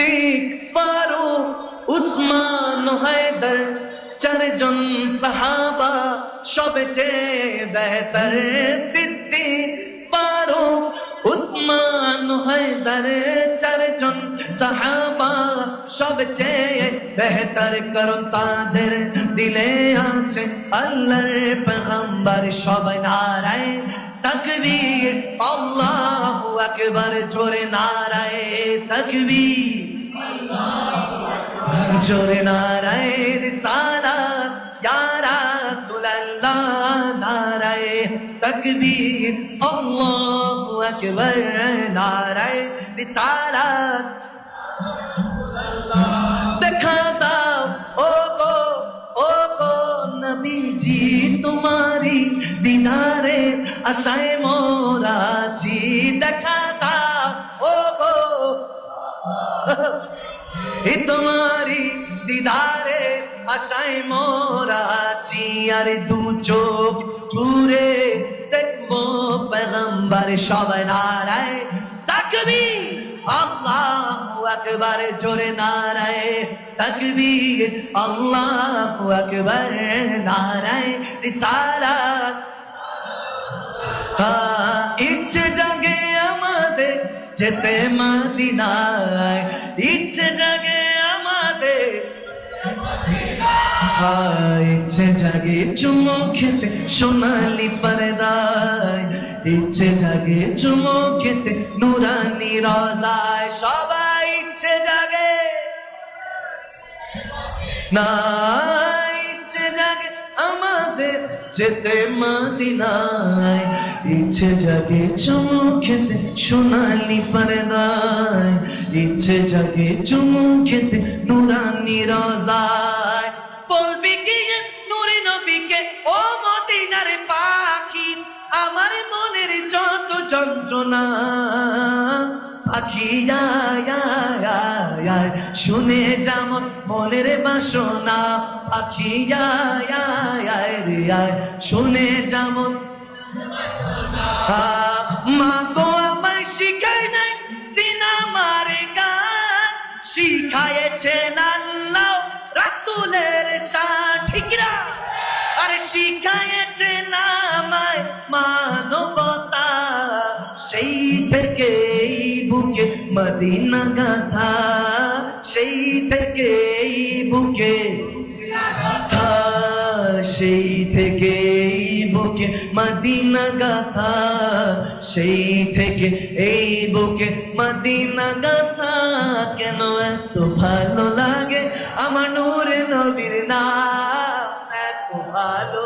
সিদ্দিক ফারুক উসমান হায়দার চারজন সাহাবা সবচেয়ে বেহতর সিদ্দিক ফারুক উসমান হায়দার চারজন সাহাবা সবচেয়ে বেহতর করো তাদের দিলে আছে আল্লাহর পয়গম্বর সবাই নারায়ে তাকবীর আল্লাহু আকবার জোরে নারায়ে তাকবীর জোরে নারায়ে রিসালাত ইয়া রাসূলুল্লাহ নারায়ে তাকবীর আল্লাহু আকবার নারায়ে রিসালাত দেখা দাও ও গো নবীজি তোমারি দিদারে আশায় মোরা আছি দেখা দাও ও গো তোমারি দিদারে আশায় মোরা আছি আর দু চোখ জুড়ে দেখবো পয়গম্বর সবাই নারায়ে তাকবীর আল্লাহু আকবার জোরে নারায়ে তাকবীর আল্লাহু আকবার নারায়ে রিসালাত ইচ্ছে জাগে আমাদের যেতে মদিনায় ইচ্ছে জাগে আমাদের ইচ্ছে জাগে চুমো খেতে সোনালি পর্দায় ইচ্ছে জাগে চুমো খেতে নুরানি রোজায় সবাই ইচ্ছে জাগে না ইচ্ছে জাগে আমাদের যেতে মদিনায় ইচ্ছে জাগে চুমো খেতে সোনালি পর্দায় ইচ্ছে জাগে চুমো খেতে নুরানি রোজায় বলবি কি নূরে নবীকে ও মদিনার পাখি আমার মনের যত যন্ত্রণা পাখি শুনে যেমন মনের বাসনা পাখি শুনে যেমন মা তো আমায় শিখায় নাই সিনেমার গান শিখায়েছেন আল্লাহ রাসূলের শান ঠিক না আর শিখায়েছেন আমায় মানবতা সেই থেকে বুকে মদিনা গাথা সেই থেকে বুকে গাথা সেই থেকে বুকে মদিনা গাথা সেই থেকে এই বুকে মদিনা গাথা কেন এত ভালো লাগে আমার নূরে নবীর নাম এত ভালো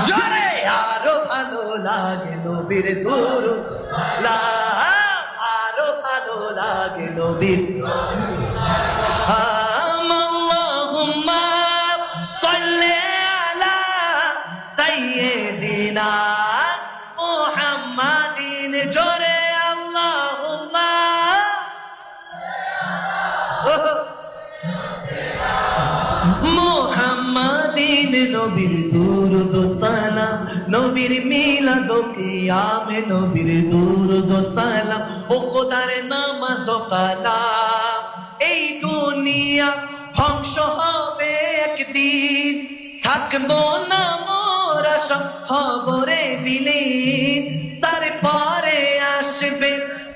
জোরে আরো ভালো লাগে নবীর দুরূদ আরো ভালো লাগে নবীর আল্লাহুম্মা সাল্লি আলা সাইয়্যিদিনা মুহাম্মাদিন জোরে আল্লাহুম্মা মুহাম্মাদিন নবীর দুরূদ সালাম নবীর মিলাদ ও কিয়ামে নবীর দুরূদ সালাম ও খোদার নামাজ ও কালাম এই দুনিয়া ধ্বংস হবে একদিন থাকবো না মোরা সব খবরে বিলীন তারপরে আসবে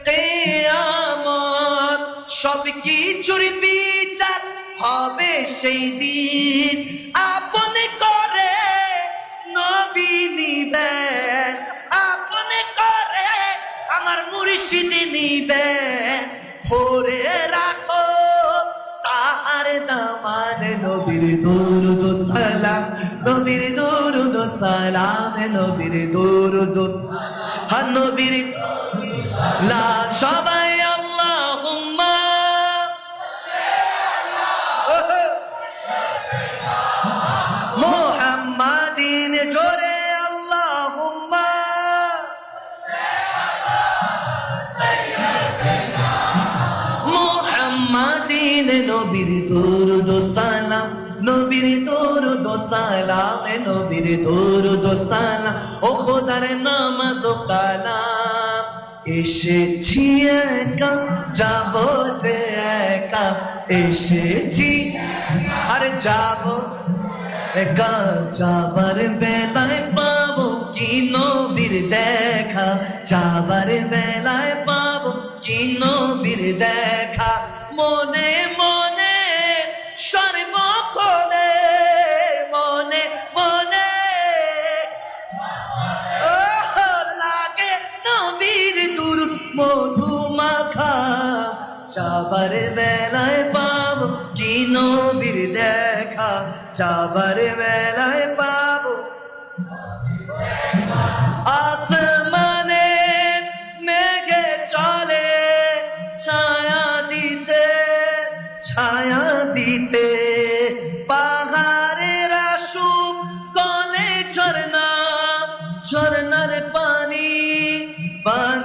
কিয়ামত সব কিছুর বিচার হবে সেই দিন আপনি করে নবী নিবেন আপনি করে আমার মুর্শিদ নিবেন ভরে রাখো তাহার দামান নবীর দুরূদ সালাম নবীর দুরূদ সালাম নবীর দুরূদ নবীর লা সবাই আল্লাহুম্মা মুহাম্মাদিন জোরে আল্লাহুম্মা মুহাম্মাদিন নবীর দুরূদ সালাম নবীর দুরূদ সালাম নবীর দুরূদ সালাম ও খোদার নামাজ ও কালাম এসেছি একা যাব যে একা এসেছি আর যাব একা যাবার বেলায় পাবো কি নবীর দেখা যাবার বেলায় পাবো কি নবীর দেখা মনে মনে সর্বক্ষণে মনে মনে লাগে নবীর দুরূদ মধু মাখা যাবার বেলায় পাবো কি নবীর দেখা যাবার বেলায় পাবো আসমানে মেঘে চলে ছায়া দিতে পাহাড়ের আসুক কলে ঝর্ণার পানিতে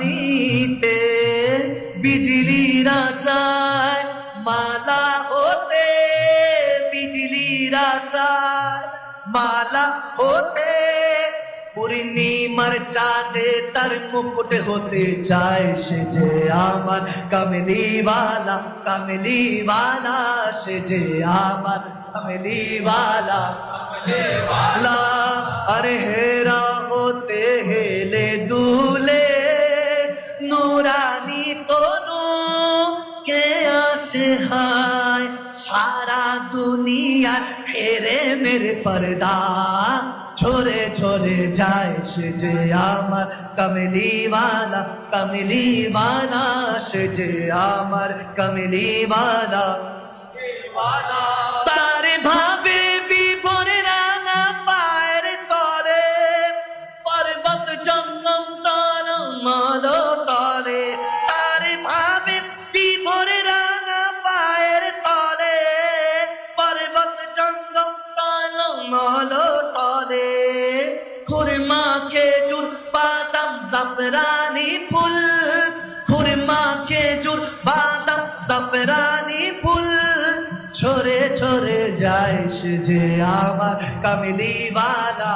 বিজলিরা চায় মালা হতে বিজলিরা চায় মালা হতে পূর্ণিমার চাঁদে তার মুকুট হতে চায় সে যে আমার কামলিওয়ালা সে যে আমার কামলিওয়ালা अरे हेरा होते हेले दूले नूरानी तोनो के आशे हाय सारा दुनिया हेरे मेरे पर्दा छोरे छोरे जाए से जे आमर कमली वाला से जे आमर कमली वाला तारे भावे खुरमा खेजूर बादाम জাফরানি ফুল খুরমা খেজুর বাদাম জাফরানি ফুল ছড়ে ছড়ে যায় সে যে আমার কামলিওয়ালা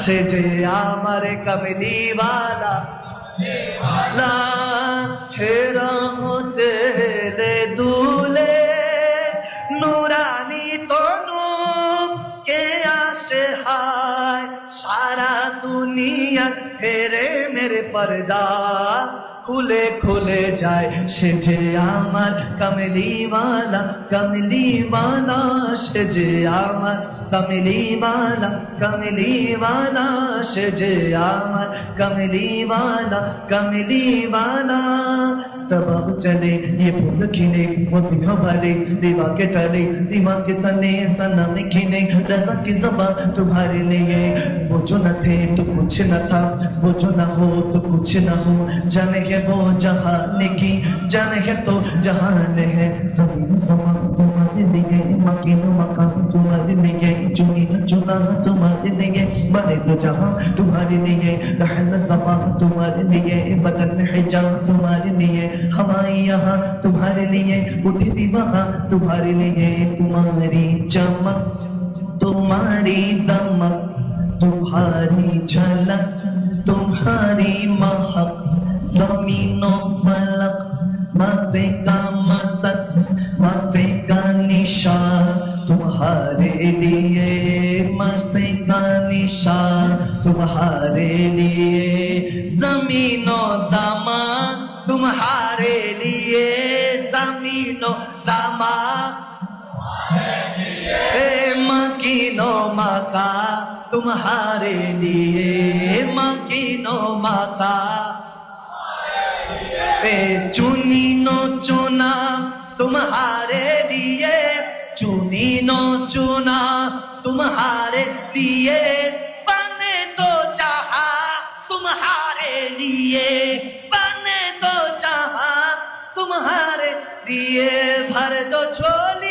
সে যে আমার কামলিওয়ালা হেরা হতে দুলে নুরানি তনু के आशे हाय सारा दुनिया हेरे मेरे पर्दा खुले खुले जाए से जे आमर कमलीवाला से जे आमर कमलीवाला से जे आमर कमलीवाला सबब चले ये फूल खिले मोती हमारे दीवा के तले दीवा के तले सनम खिले रजा की ज़बान तुम्हारे लिए वो जो न थे तो कुछ न था वो जो न हो तो कुछ न हो जाने है वो जहान की जाने है तो जहान है ज़मीन ज़मान तुम्हारे लिए मकीन मकान तुम्हारे लिए चुनी चुना तुम्हारे लिए बने दो जहां तुम्हारे लिए रहन ज़बान तुम्हारे लिए बदन हिजाब तुम्हारे लिए हमारे यहाँ तुम्हारे लिए उठी भी वहाँ तुम्हारे लिए तुम्हारी चमक तुम्हारी दमक तुम्हारी झलक तुम्हारी महक ज़मीनों फलक मज़े का मज़क मज़े का निशान तुम्हारे लिए मज़े का निशान तुम्हारे लिए ज़मीनों ज़मान तुम्हारे लिए ज़मीनों ज़मान मकीनो मका तुम्हारे लिए मकीनो मका चुनी नो चुना तुम्हारे लिए चुनी नो चुना तुम्हारे लिए बने तो जहां तुम्हारे लिए बने तो जहां तुम्हारे लिए भर दो झोली